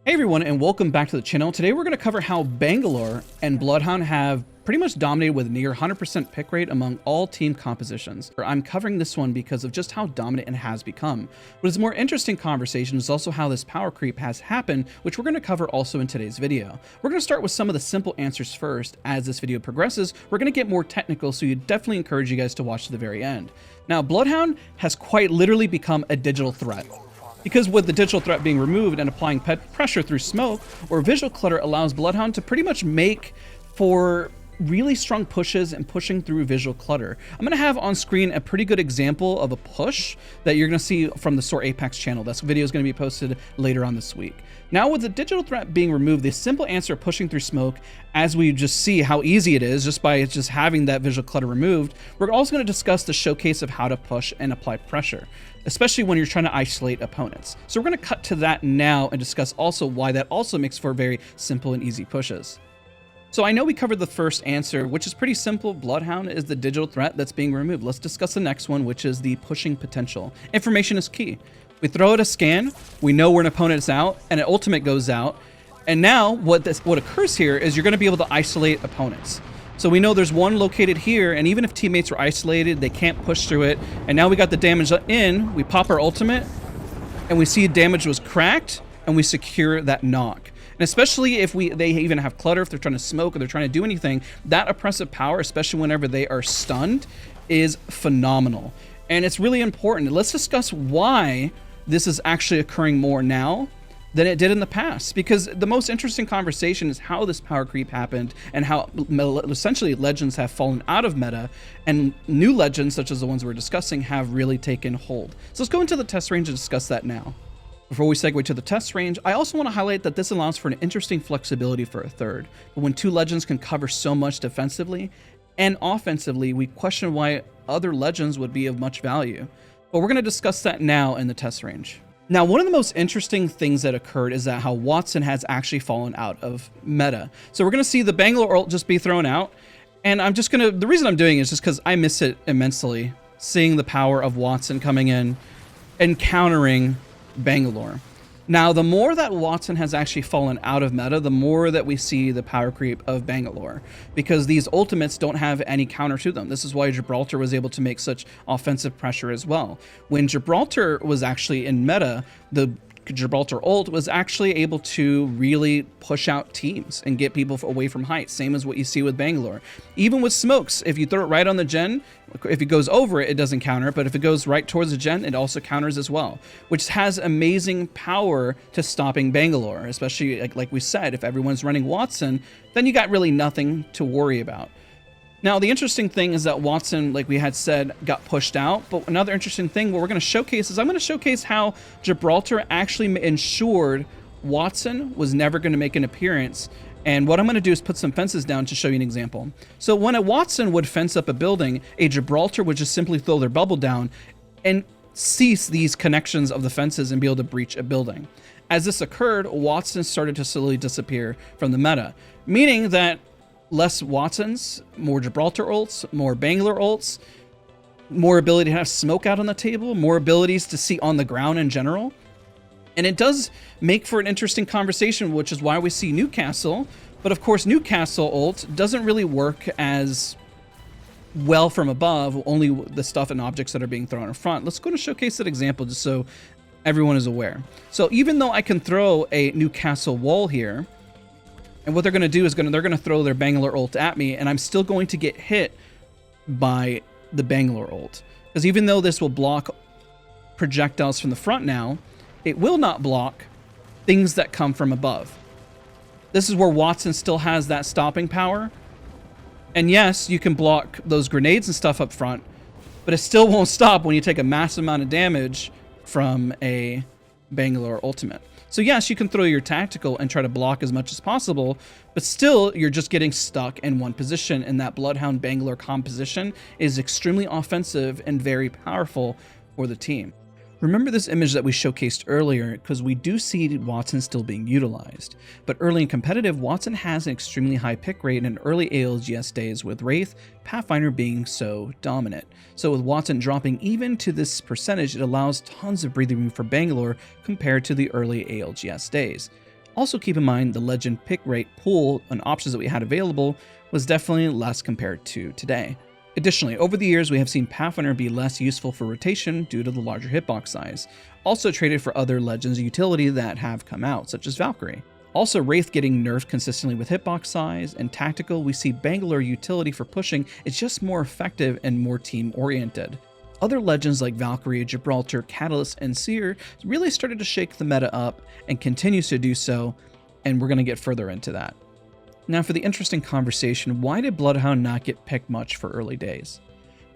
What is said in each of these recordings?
Hey everyone, and welcome back to the channel. Today we're going to cover how Bangalore and Bloodhound have pretty much dominated with near 100% pick rate among all team compositions. I'm covering this one because of just how dominant it has become. What is a more interesting conversation is also how this power creep has happened, which we're going to cover also in today's video. We're going to start with some of the simple answers first. As this video progresses, we're going to get more technical, so you definitely encourage you guys to watch to the very end. Now, Bloodhound has quite literally become a digital threat. Because with the digital threat being removed and applying pressure through smoke or visual clutter allows Bloodhound to pretty much make for really strong pushes and pushing through visual clutter. I'm going to have on screen a pretty good example of a push that you're going to see from the Soar Apex channel. This video is going to be posted later on this week. Now with the digital threat being removed, the simple answer of pushing through smoke, as we just see how easy it is just by just having that visual clutter removed, we're also going to discuss the showcase of how to push and apply pressure, especially when you're trying to isolate opponents. So we're going to cut to that now and discuss also why that also makes for very simple and easy pushes. So I know we covered the first answer, which is pretty simple. Bloodhound is the digital threat that's being removed. Let's discuss the next one, which is the pushing potential. Information is key. We throw out a scan, we know where an opponent is out, and an ultimate goes out. And now what occurs here is you're going to be able to isolate opponents. So we know there's one located here, and even if teammates are isolated, they can't push through it. And now we got the damage in, we pop our ultimate, and we see damage was cracked, and we secure that knock. And especially if they even have clutter, if they're trying to smoke or they're trying to do anything, that oppressive power, especially whenever they are stunned, is phenomenal. And it's really important. Let's discuss why this is actually occurring more now than it did in the past, because the most interesting conversation is how this power creep happened and how essentially legends have fallen out of meta and new legends such as the ones we're discussing have really taken hold. So let's go into the test range and discuss that now. Before we segue to the test range, I also want to highlight that this allows for an interesting flexibility for a third. But when two legends can cover so much defensively and offensively, we question why other legends would be of much value. But we're going to discuss that now in the test range. Now, one of the most interesting things that occurred is that how Wattson has actually fallen out of meta. So we're going to see the Bangalore ult just be thrown out. And I'm just going to, the reason I'm doing it is just because I miss it immensely, seeing the power of Wattson coming in and countering Bangalore. Now, the more that Wattson has actually fallen out of meta, the more that we see the power creep of Bangalore, because these ultimates don't have any counter to them. This is why Gibraltar was able to make such offensive pressure as well. When Gibraltar was actually in meta, the Gibraltar ult was actually able to really push out teams and get people away from height, same as what you see with Bangalore. Even with smokes, if you throw it right on the gen, if it goes over it, it doesn't counter, but if it goes right towards the gen, it also counters as well, which has amazing power to stopping Bangalore, especially like we said, if everyone's running Wattson, then you got really nothing to worry about. Now, the interesting thing is that Wattson, like we had said, got pushed out. But another interesting thing, what we're going to showcase is I'm going to showcase how Gibraltar actually ensured Wattson was never going to make an appearance. And what I'm going to do is put some fences down to show you an example. So when a Wattson would fence up a building, a Gibraltar would just simply throw their bubble down and cease these connections of the fences and be able to breach a building. As this occurred, Wattson started to slowly disappear from the meta, meaning that less Wattsons, more Gibraltar ults, more Bangalore ults, more ability to have smoke out on the table, more abilities to see on the ground in general. And it does make for an interesting conversation, which is why we see Newcastle. But of course, Newcastle ult doesn't really work as well from above, only the stuff and objects that are being thrown in front. Let's go to showcase that example just so everyone is aware. So even though I can throw a Newcastle wall here, and what they're going to do is they're going to throw their Bangalore ult at me, and I'm still going to get hit by the Bangalore ult. Because even though this will block projectiles from the front now, it will not block things that come from above. This is where Wattson still has that stopping power. And yes, you can block those grenades and stuff up front, but it still won't stop when you take a massive amount of damage from a Bangalore ultimate. So yes, you can throw your tactical and try to block as much as possible, but still you're just getting stuck in one position, and that Bloodhound Bangalore composition is extremely offensive and very powerful for the team. Remember this image that we showcased earlier, because we do see Wattson still being utilized. But early in competitive, Wattson has an extremely high pick rate in early ALGS days, with Wraith, Pathfinder being so dominant. So with Wattson dropping even to this percentage, it allows tons of breathing room for Bangalore compared to the early ALGS days. Also keep in mind the legend pick rate pool and options that we had available was definitely less compared to today. Additionally, over the years we have seen Pathfinder be less useful for rotation due to the larger hitbox size, also traded for other legends utility that have come out, such as Valkyrie. Also, Wraith getting nerfed consistently with hitbox size, and tactical, we see Bangalore utility for pushing is just more effective and more team oriented. Other legends like Valkyrie, Gibraltar, Catalyst, and Seer really started to shake the meta up and continues to do so, and we're going to get further into that. Now for the interesting conversation, why did Bloodhound not get picked much for early days?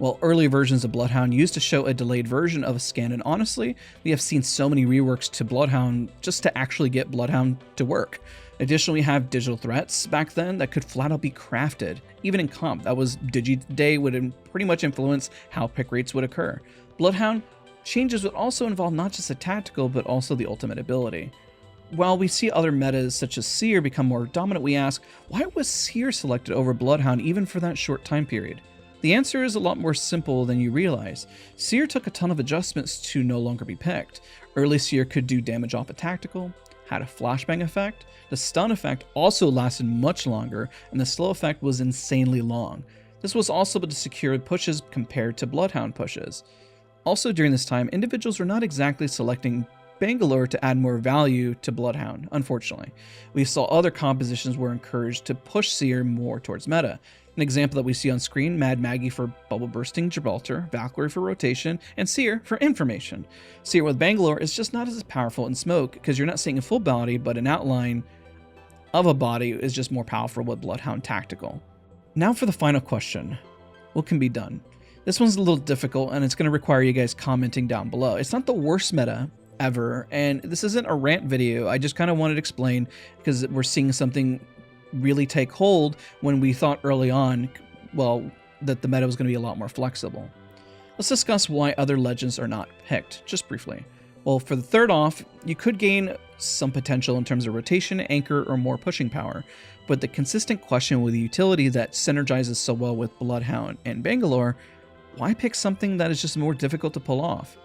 Well, early versions of Bloodhound used to show a delayed version of a scan, and honestly, we have seen so many reworks to Bloodhound just to actually get Bloodhound to work. Additionally, we have digital threats back then that could flat out be crafted. Even in comp, that was Digi-Day would pretty much influence how pick rates would occur. Bloodhound changes would also involve not just the tactical, but also the ultimate ability. While we see other metas such as Seer become more dominant, we ask, why was Seer selected over Bloodhound even for that short time period? The answer is a lot more simple than you realize. Seer took a ton of adjustments to no longer be picked. Early Seer could do damage off a tactical, had a flashbang effect, the stun effect also lasted much longer, and the slow effect was insanely long. This was also able to secure pushes compared to Bloodhound pushes. Also during this time, individuals were not exactly selecting Bangalore to add more value to Bloodhound, unfortunately. We saw other compositions were encouraged to push Seer more towards meta. An example that we see on screen, Mad Maggie for bubble bursting Gibraltar, Valkyrie for rotation, and Seer for information. Seer with Bangalore is just not as powerful in smoke because you're not seeing a full body, but an outline of a body is just more powerful with Bloodhound tactical. Now for the final question, what can be done? This one's a little difficult and it's going to require you guys commenting down below. It's not the worst meta ever, and this isn't a rant video. I just kind of wanted to explain because we're seeing something really take hold when we thought early on, well, that the meta was going to be a lot more flexible. Let's discuss why other legends are not picked, just briefly. Well, for the third off, you could gain some potential in terms of rotation, anchor, or more pushing power, but the consistent question with the utility that synergizes so well with Bloodhound and Bangalore, why pick something that is just more difficult to pull off?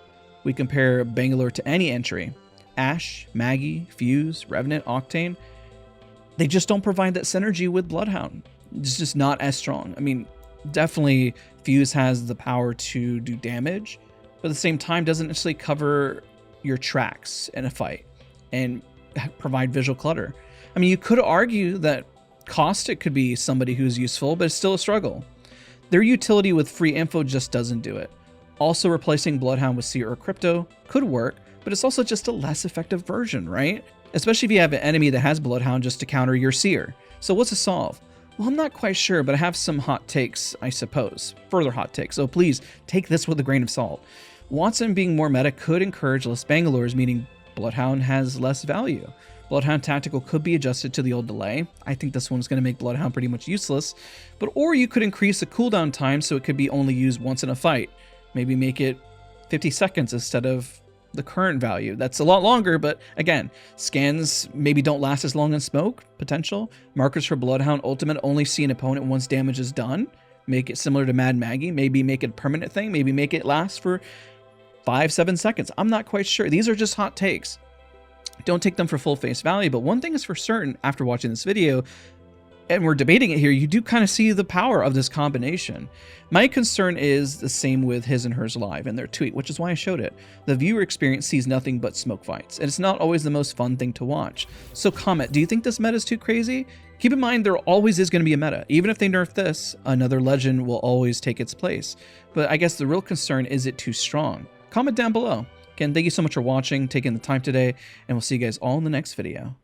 We compare Bangalore to any entry, Ashe, Maggie, Fuse, Revenant, Octane, they just don't provide that synergy with Bloodhound. It's just not as strong. I mean, definitely Fuse has the power to do damage, but at the same time doesn't necessarily cover your tracks in a fight and provide visual clutter. I mean, you could argue that Caustic could be somebody who's useful, but it's still a struggle. Their utility with free info just doesn't do it. Also, replacing Bloodhound with Seer or Crypto could work, but it's also just a less effective version, right? Especially if you have an enemy that has Bloodhound just to counter your Seer. So what's the solve? Well, I'm not quite sure, but I have some hot takes, I suppose. Further hot takes, so please take this with a grain of salt. Wattson being more meta could encourage less Bangalores, meaning Bloodhound has less value. Bloodhound tactical could be adjusted to the old delay. I think this one's going to make Bloodhound pretty much useless. Or you could increase the cooldown time so it could be only used once in a fight. Maybe make it 50 seconds instead of the current value. That's a lot longer, but again, scans maybe don't last as long in smoke, potential. Markers for Bloodhound Ultimate only see an opponent once damage is done. Make it similar to Mad Maggie. Maybe make it a permanent thing. Maybe make it last for 5-7 seconds. I'm not quite sure. These are just hot takes. Don't take them for full face value, but one thing is for certain after watching this video, and we're debating it here, you do kind of see the power of this combination. My concern is the same with his and hers live and their tweet, which is why I showed it. The viewer experience sees nothing but smoke fights, and it's not always the most fun thing to watch. So comment, do you think this meta is too crazy? Keep in mind there always is going to be a meta. Even if they nerf this, another legend will always take its place. But I guess the real concern, is it too strong? Comment down below. Again, thank you so much for watching, taking the time today, and we'll see you guys all in the next video.